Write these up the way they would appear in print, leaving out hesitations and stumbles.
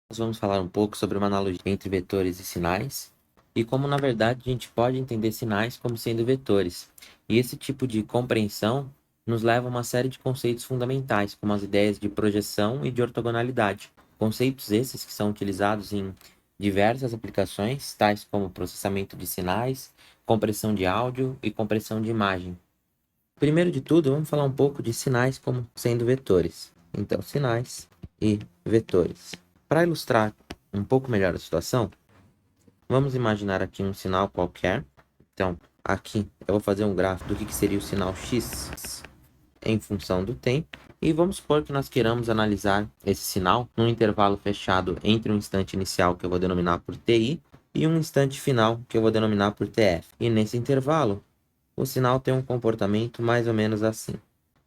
Nós vamos falar um pouco sobre uma analogia entre vetores e sinais e como, na verdade, a gente pode entender sinais como sendo vetores. E esse tipo de compreensão nos leva a uma série de conceitos fundamentais, como as ideias de projeção e de ortogonalidade. Conceitos esses que são utilizados em diversas aplicações, tais como processamento de sinais, compressão de áudio e compressão de imagem. Primeiro de tudo, vamos falar um pouco de sinais como sendo vetores. Então, sinais e vetores. Para ilustrar um pouco melhor a situação, vamos imaginar aqui um sinal qualquer. Então, aqui eu vou fazer um gráfico do que seria o sinal x em função do tempo. E vamos supor que nós queiramos analisar esse sinal num intervalo fechado entre um instante inicial, que eu vou denominar por TI, e um instante final, que eu vou denominar por TF. E nesse intervalo, o sinal tem um comportamento mais ou menos assim.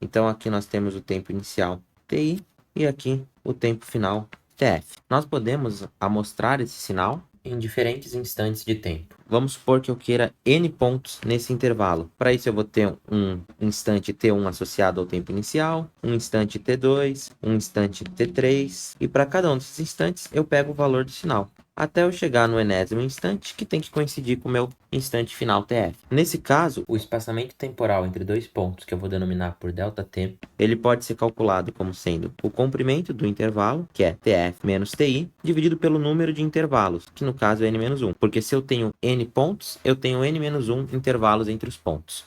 Então, aqui nós temos o tempo inicial TI e aqui o tempo final TF. Nós podemos amostrar esse sinal em diferentes instantes de tempo. Vamos supor que eu queira N pontos nesse intervalo. Para isso, eu vou ter um instante T1 associado ao tempo inicial, um instante T2, um instante T3, e para cada um desses instantes, eu pego o valor do sinal, até eu chegar no enésimo instante, que tem que coincidir com o meu instante final TF. Nesse caso, o espaçamento temporal entre dois pontos, que eu vou denominar por ΔT, ele pode ser calculado como sendo o comprimento do intervalo, que é TF menos TI, dividido pelo número de intervalos, que no caso é N-1, porque se eu tenho N pontos, eu tenho N-1 intervalos entre os pontos.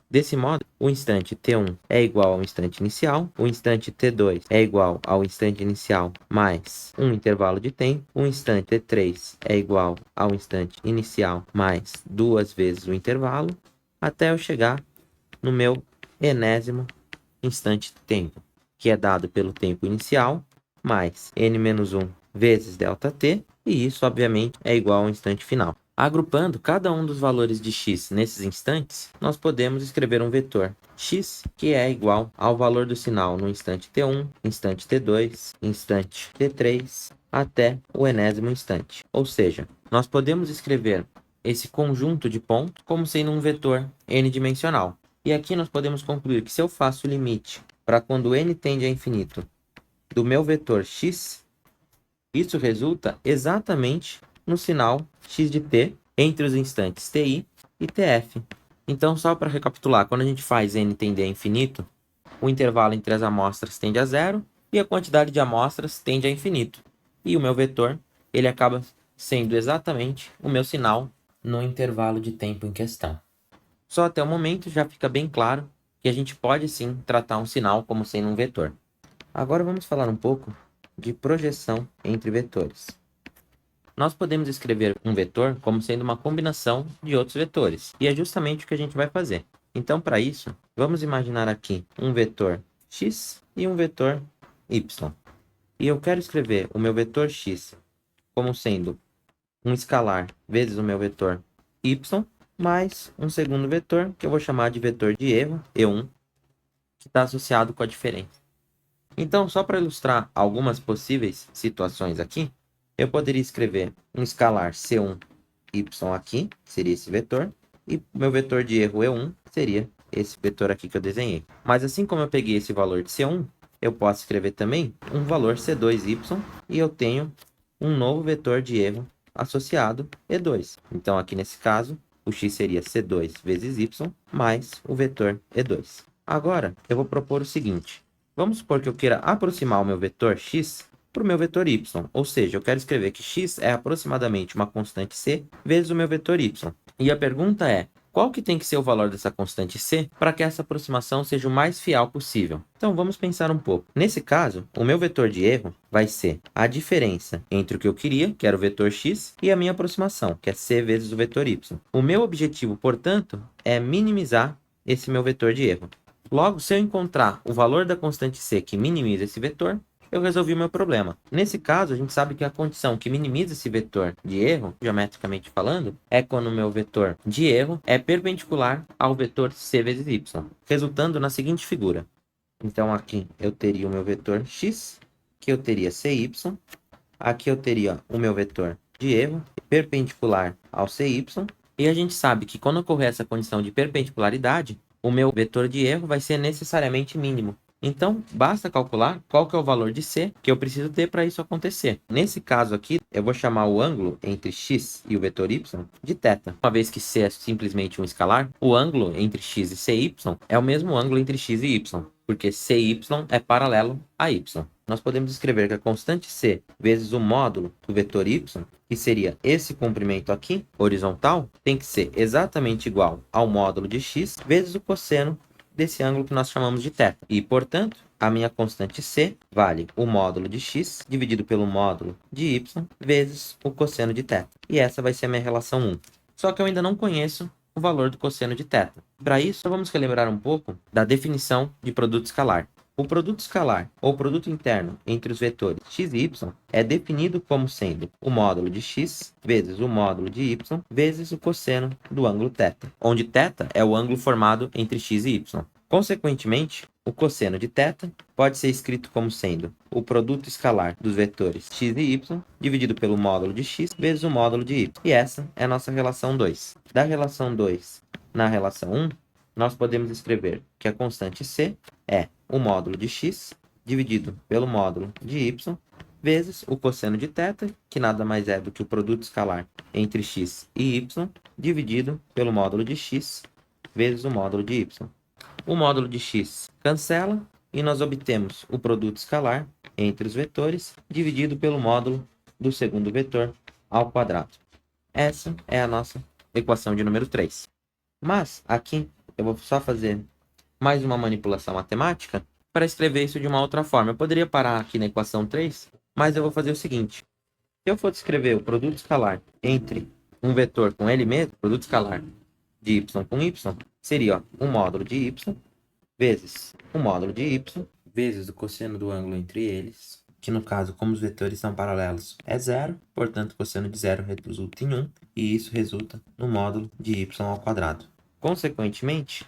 Desse modo, o instante T1 é igual ao instante inicial, o instante T2 é igual ao instante inicial mais um intervalo de tempo, o instante T3 é igual ao instante inicial mais duas vezes o intervalo, até eu chegar no meu enésimo instante de tempo, que é dado pelo tempo inicial mais n-1 vezes ΔT, e isso, obviamente, é igual ao instante final. Agrupando cada um dos valores de x nesses instantes, nós podemos escrever um vetor x, que é igual ao valor do sinal no instante t1, instante t2, instante t3, até o enésimo instante. Ou seja, nós podemos escrever esse conjunto de pontos como sendo um vetor n-dimensional. E aqui nós podemos concluir que se eu faço o limite para quando n tende a infinito do meu vetor x, isso resulta exatamente no sinal x de t entre os instantes ti e tf. Então, só para recapitular, quando a gente faz n tender a infinito, o intervalo entre as amostras tende a zero e a quantidade de amostras tende a infinito. E o meu vetor, ele acaba sendo exatamente o meu sinal no intervalo de tempo em questão. Só até o momento já fica bem claro que a gente pode sim tratar um sinal como sendo um vetor. Agora vamos falar um pouco de projeção entre vetores. Nós podemos escrever um vetor como sendo uma combinação de outros vetores, e é justamente o que a gente vai fazer. Então, para isso, vamos imaginar aqui um vetor x e um vetor y. E eu quero escrever o meu vetor x como sendo um escalar vezes o meu vetor y, mais um segundo vetor, que eu vou chamar de vetor de erro, E1, que está associado com a diferença. Então, só para ilustrar algumas possíveis situações aqui, eu poderia escrever um escalar C1y aqui, que seria esse vetor, e meu vetor de erro E1 seria esse vetor aqui que eu desenhei. Mas assim como eu peguei esse valor de C1, eu posso escrever também um valor C2y, e eu tenho um novo vetor de erro associado E2. Então, aqui nesse caso, o x seria C2 vezes y mais o vetor E2. Agora, eu vou propor o seguinte. Vamos supor que eu queira aproximar o meu vetor x para o meu vetor y. Ou seja, eu quero escrever que x é aproximadamente uma constante c vezes o meu vetor y. E a pergunta é, qual que tem que ser o valor dessa constante c para que essa aproximação seja o mais fiel possível? Então, vamos pensar um pouco. Nesse caso, o meu vetor de erro vai ser a diferença entre o que eu queria, que era o vetor x, e a minha aproximação, que é c vezes o vetor y. O meu objetivo, portanto, é minimizar esse meu vetor de erro. Logo, se eu encontrar o valor da constante c que minimiza esse vetor, eu resolvi o meu problema. Nesse caso, a gente sabe que a condição que minimiza esse vetor de erro, geometricamente falando, é quando o meu vetor de erro é perpendicular ao vetor c vezes y, resultando na seguinte figura. Então, aqui eu teria o meu vetor x, que eu teria cy, aqui eu teria o meu vetor de erro perpendicular ao cy, e a gente sabe que quando ocorrer essa condição de perpendicularidade, o meu vetor de erro vai ser necessariamente mínimo. Então, basta calcular qual que é o valor de C que eu preciso ter para isso acontecer. Nesse caso aqui, eu vou chamar o ângulo entre x e o vetor y de θ. Uma vez que C é simplesmente um escalar, o ângulo entre x e cy é o mesmo ângulo entre x e y, porque cy é paralelo a y. Nós podemos escrever que a constante C vezes o módulo do vetor y, que seria esse comprimento aqui, horizontal, tem que ser exatamente igual ao módulo de x vezes o cosseno desse ângulo que nós chamamos de θ. E, portanto, a minha constante C vale o módulo de x dividido pelo módulo de y vezes o cosseno de θ. E essa vai ser a minha relação 1. Só que eu ainda não conheço o valor do cosseno de θ. Para isso, vamos relembrar um pouco da definição de produto escalar. O produto escalar, ou produto interno, entre os vetores x e y, é definido como sendo o módulo de x vezes o módulo de y vezes o cosseno do ângulo θ, onde θ é o ângulo formado entre x e y. Consequentemente, o cosseno de θ pode ser escrito como sendo o produto escalar dos vetores x e y dividido pelo módulo de x vezes o módulo de y. E essa é a nossa relação 2. Da relação 2 na relação 1, nós podemos escrever que a constante C é o módulo de x dividido pelo módulo de y vezes o cosseno de θ, que nada mais é do que o produto escalar entre x e y, dividido pelo módulo de x vezes o módulo de y. O módulo de x cancela e nós obtemos o produto escalar entre os vetores dividido pelo módulo do segundo vetor ao quadrado. Essa é a nossa equação de número 3. Mas aqui eu vou só fazer mais uma manipulação matemática para escrever isso de uma outra forma. Eu poderia parar aqui na equação 3, mas eu vou fazer o seguinte. Se eu for descrever o produto escalar entre um vetor com ele mesmo, produto escalar de y com y, seria o módulo de y vezes o módulo de y vezes o cosseno do ângulo entre eles, que no caso, como os vetores são paralelos, é zero, portanto, o cosseno de zero resulta em 1, e isso resulta no módulo de y ao quadrado. Consequentemente,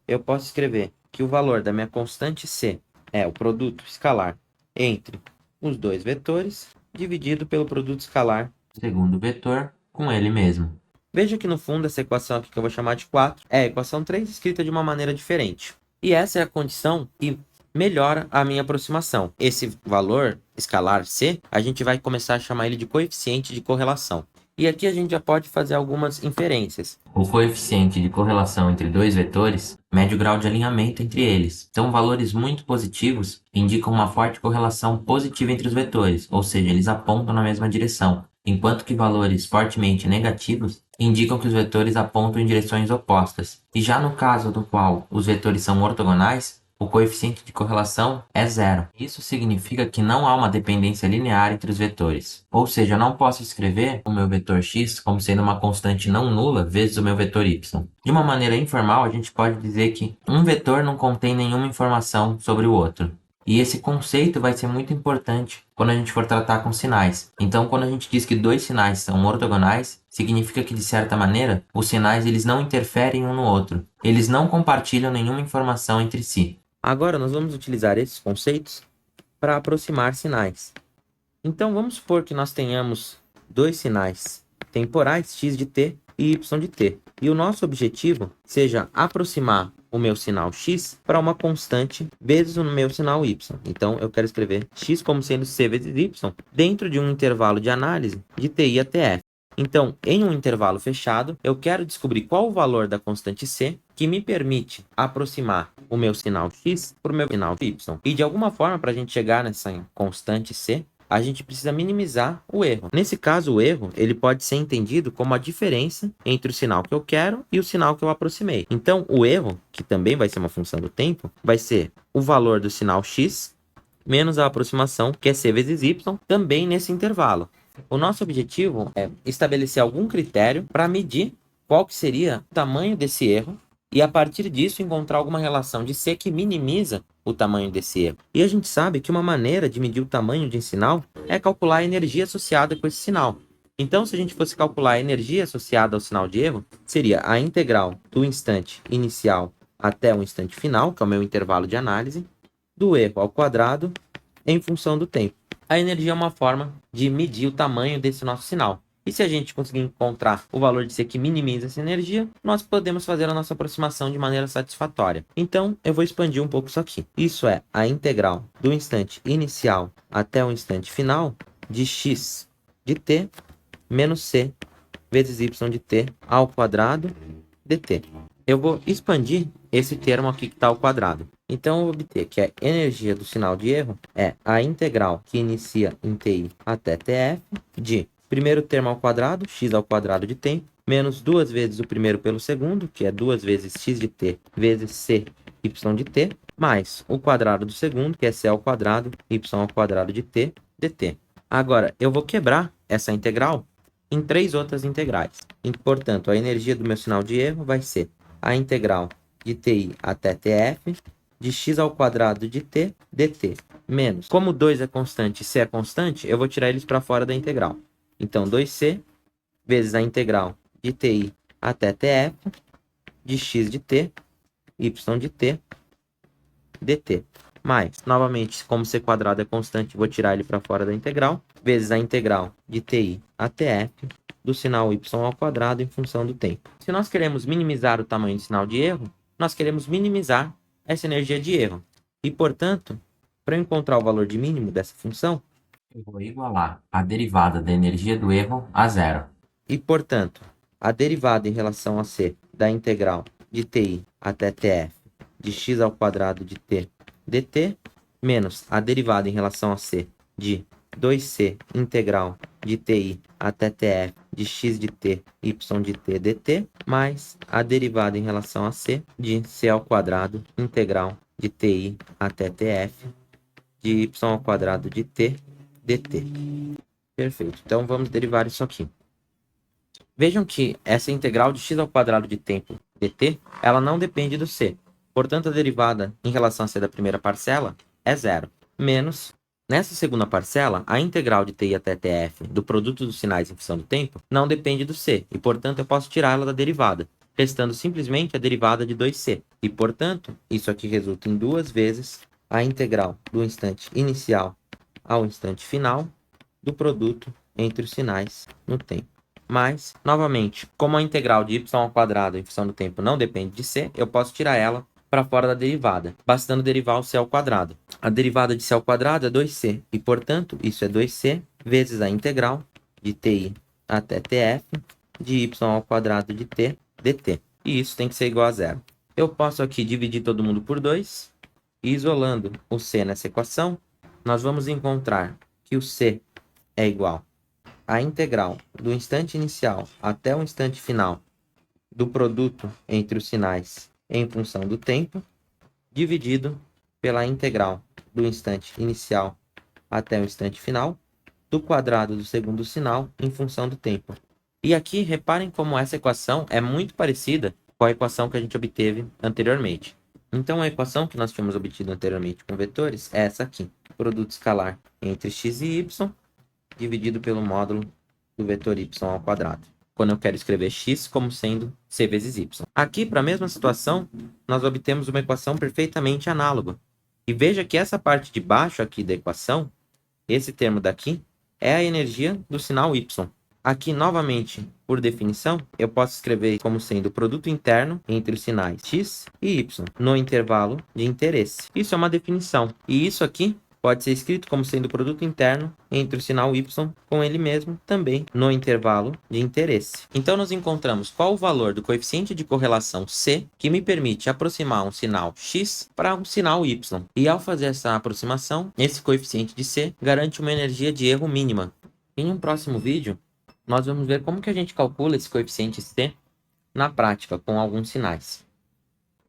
eu posso escrever que o valor da minha constante C é o produto escalar entre os dois vetores, dividido pelo produto escalar do segundo vetor com ele mesmo. Veja que no fundo essa equação aqui que eu vou chamar de 4 é a equação 3 escrita de uma maneira diferente. E essa é a condição que melhora a minha aproximação. Esse valor escalar C, a gente vai começar a chamar ele de coeficiente de correlação. E aqui a gente já pode fazer algumas inferências. O coeficiente de correlação entre dois vetores mede o grau de alinhamento entre eles. Então, valores muito positivos indicam uma forte correlação positiva entre os vetores, ou seja, eles apontam na mesma direção, enquanto que valores fortemente negativos indicam que os vetores apontam em direções opostas. E já no caso do qual os vetores são ortogonais, o coeficiente de correlação é zero. Isso significa que não há uma dependência linear entre os vetores. Ou seja, eu não posso escrever o meu vetor x como sendo uma constante não nula vezes o meu vetor y. De uma maneira informal, a gente pode dizer que um vetor não contém nenhuma informação sobre o outro. E esse conceito vai ser muito importante quando a gente for tratar com sinais. Então, quando a gente diz que dois sinais são ortogonais, significa que, de certa maneira, os sinais eles não interferem um no outro. Eles não compartilham nenhuma informação entre si. Agora, nós vamos utilizar esses conceitos para aproximar sinais. Então, vamos supor que nós tenhamos dois sinais temporais, x de t e y de t. E o nosso objetivo seja aproximar o meu sinal x para uma constante vezes o meu sinal y. Então, eu quero escrever x como sendo c vezes y dentro de um intervalo de análise de ti até f. Então, em um intervalo fechado, eu quero descobrir qual o valor da constante c que me permite aproximar o meu sinal x para o meu sinal y. E de alguma forma, para a gente chegar nessa constante c, a gente precisa minimizar o erro. Nesse caso, o erro ele pode ser entendido como a diferença entre o sinal que eu quero e o sinal que eu aproximei. Então, o erro, que também vai ser uma função do tempo, vai ser o valor do sinal x menos a aproximação, que é c vezes y, também nesse intervalo. O nosso objetivo é estabelecer algum critério para medir qual que seria o tamanho desse erro e, a partir disso, encontrar alguma relação de C que minimiza o tamanho desse erro. E a gente sabe que uma maneira de medir o tamanho de um sinal é calcular a energia associada com esse sinal. Então, se a gente fosse calcular a energia associada ao sinal de erro, seria a integral do instante inicial até o instante final, que é o meu intervalo de análise, do erro ao quadrado em função do tempo. A energia é uma forma de medir o tamanho desse nosso sinal. E se a gente conseguir encontrar o valor de C que minimiza essa energia, nós podemos fazer a nossa aproximação de maneira satisfatória. Então, eu vou expandir um pouco isso aqui. Isso é a integral do instante inicial até o instante final de x de t menos c vezes y de t ao quadrado dt. Eu vou expandir esse termo aqui que está ao quadrado. Então, eu vou obter que a energia do sinal de erro é a integral que inicia em TI até TF de primeiro termo ao quadrado, x ao quadrado de tempo, menos 2 vezes o primeiro pelo segundo, que é 2 vezes x de t, vezes c y de t, mais o quadrado do segundo, que é c ao quadrado, y ao quadrado de t, dt. Agora, eu vou quebrar essa integral em 3 outras integrais. E, portanto, a energia do meu sinal de erro vai ser a integral de TI até TF, de x ao quadrado de t, dt, menos. Como 2 é constante e c é constante, eu vou tirar eles para fora da integral. Então, 2c vezes a integral de TI até TF, de x de t, y de t, dt. Mais, novamente, como c quadrado é constante, vou tirar ele para fora da integral, vezes a integral de TI até f do sinal y ao quadrado em função do tempo. Se nós queremos minimizar o tamanho do sinal de erro, nós queremos minimizar essa energia de erro. E, portanto, para eu encontrar o valor de mínimo dessa função, eu vou igualar a derivada da energia do erro a zero. E, portanto, a derivada em relação a c da integral de TI até TF de x ao quadrado de t dt, menos a derivada em relação a c de 2c integral de TI até TF de x de t, y de t dt, mais a derivada em relação a c de c ao quadrado integral de TI até TF de y ao quadrado de t dt. Perfeito. Então, vamos derivar isso aqui. Vejam que essa integral de x ao quadrado de tempo dt, ela não depende do c. Portanto, a derivada em relação a c da primeira parcela é zero. Menos, nessa segunda parcela, a integral de TI até TF do produto dos sinais em função do tempo não depende do c. E, portanto, eu posso tirá-la da derivada, restando simplesmente a derivada de 2c. E, portanto, isso aqui resulta em 2 vezes a integral do instante inicial ao instante final do produto entre os sinais no tempo. Mas, novamente, como a integral de y ao quadrado em função do tempo não depende de c, eu posso tirar ela para fora da derivada, bastando derivar o c ao quadrado. A derivada de c ao quadrado é 2c, e, portanto, isso é 2c vezes a integral de TI até TF de y ao quadrado de t dt. E isso tem que ser igual a zero. Eu posso aqui dividir todo mundo por 2, e isolando o c nessa equação, nós vamos encontrar que o c é igual a integral do instante inicial até o instante final do produto entre os sinais em função do tempo, dividido pela integral do instante inicial até o instante final do quadrado do segundo sinal em função do tempo. E aqui, reparem como essa equação é muito parecida com a equação que a gente obteve anteriormente. Então, a equação que nós tínhamos obtido anteriormente com vetores é essa aqui. Produto escalar entre x e y dividido pelo módulo do vetor y ao quadrado, quando eu quero escrever x como sendo c vezes y. Aqui, para a mesma situação, nós obtemos uma equação perfeitamente análoga. E veja que essa parte de baixo aqui da equação, esse termo daqui, é a energia do sinal y. Aqui, novamente, por definição, eu posso escrever como sendo o produto interno entre os sinais x e y, no intervalo de interesse. Isso é uma definição. E isso aqui pode ser escrito como sendo o produto interno entre o sinal y com ele mesmo, também no intervalo de interesse. Então, nós encontramos qual o valor do coeficiente de correlação c que me permite aproximar um sinal x para um sinal y. E ao fazer essa aproximação, esse coeficiente de c garante uma energia de erro mínima. Em um próximo vídeo, nós vamos ver como que a gente calcula esse coeficiente c na prática com alguns sinais.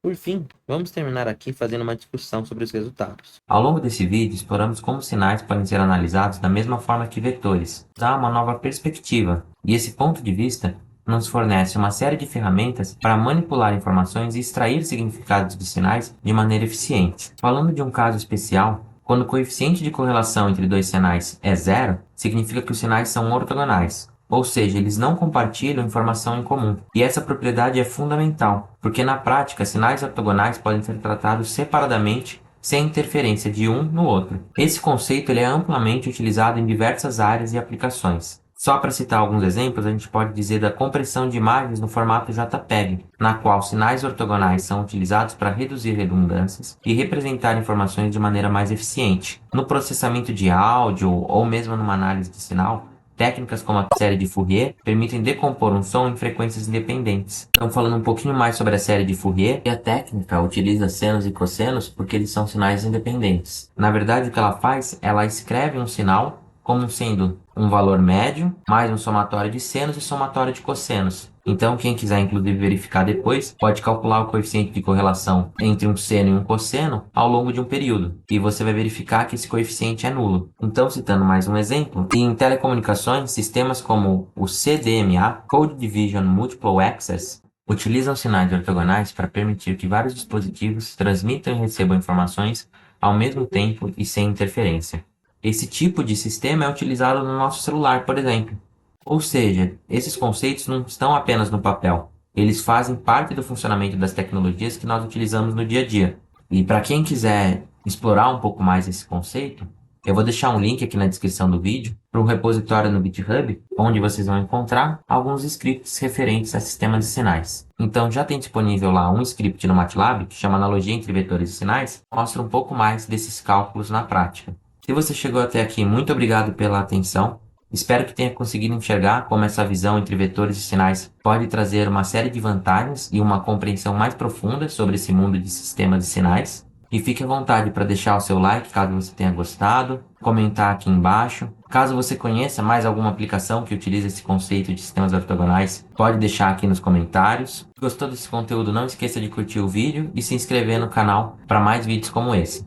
Por fim, vamos terminar aqui fazendo uma discussão sobre os resultados. Ao longo desse vídeo, exploramos como sinais podem ser analisados da mesma forma que vetores. Dá uma nova perspectiva, e esse ponto de vista nos fornece uma série de ferramentas para manipular informações e extrair significados de sinais de maneira eficiente. Falando de um caso especial, quando o coeficiente de correlação entre dois sinais é zero, significa que os sinais são ortogonais. Ou seja, eles não compartilham informação em comum. E essa propriedade é fundamental, porque na prática, sinais ortogonais podem ser tratados separadamente, sem interferência de um no outro. Esse conceito ele é amplamente utilizado em diversas áreas e aplicações. Só para citar alguns exemplos, a gente pode dizer da compressão de imagens no formato JPEG, na qual sinais ortogonais são utilizados para reduzir redundâncias e representar informações de maneira mais eficiente. No processamento de áudio ou mesmo numa análise de sinal, técnicas como a série de Fourier permitem decompor um som em frequências independentes. Então, falando um pouquinho mais sobre a série de Fourier, a técnica utiliza senos e cossenos porque eles são sinais independentes. Na verdade, o que ela faz, ela escreve um sinal como sendo um valor médio, mais um somatório de senos e somatório de cossenos. Então, quem quiser, inclusive, verificar depois, pode calcular o coeficiente de correlação entre um seno e um cosseno ao longo de um período. E você vai verificar que esse coeficiente é nulo. Então, citando mais um exemplo, em telecomunicações, sistemas como o CDMA, Code Division Multiple Access, utilizam sinais ortogonais para permitir que vários dispositivos transmitam e recebam informações ao mesmo tempo e sem interferência. Esse tipo de sistema é utilizado no nosso celular, por exemplo. Ou seja, esses conceitos não estão apenas no papel. Eles fazem parte do funcionamento das tecnologias que nós utilizamos no dia a dia. E para quem quiser explorar um pouco mais esse conceito, eu vou deixar um link aqui na descrição do vídeo para um repositório no GitHub, onde vocês vão encontrar alguns scripts referentes a sistemas de sinais. Então já tem disponível lá um script no MATLAB, que chama Analogia entre Vetores e Sinais, que mostra um pouco mais desses cálculos na prática. Se você chegou até aqui, muito obrigado pela atenção. Espero que tenha conseguido enxergar como essa visão entre vetores e sinais pode trazer uma série de vantagens e uma compreensão mais profunda sobre esse mundo de sistemas de sinais. E fique à vontade para deixar o seu like caso você tenha gostado, comentar aqui embaixo. Caso você conheça mais alguma aplicação que utilize esse conceito de sistemas ortogonais, pode deixar aqui nos comentários. Se gostou desse conteúdo, não esqueça de curtir o vídeo e se inscrever no canal para mais vídeos como esse.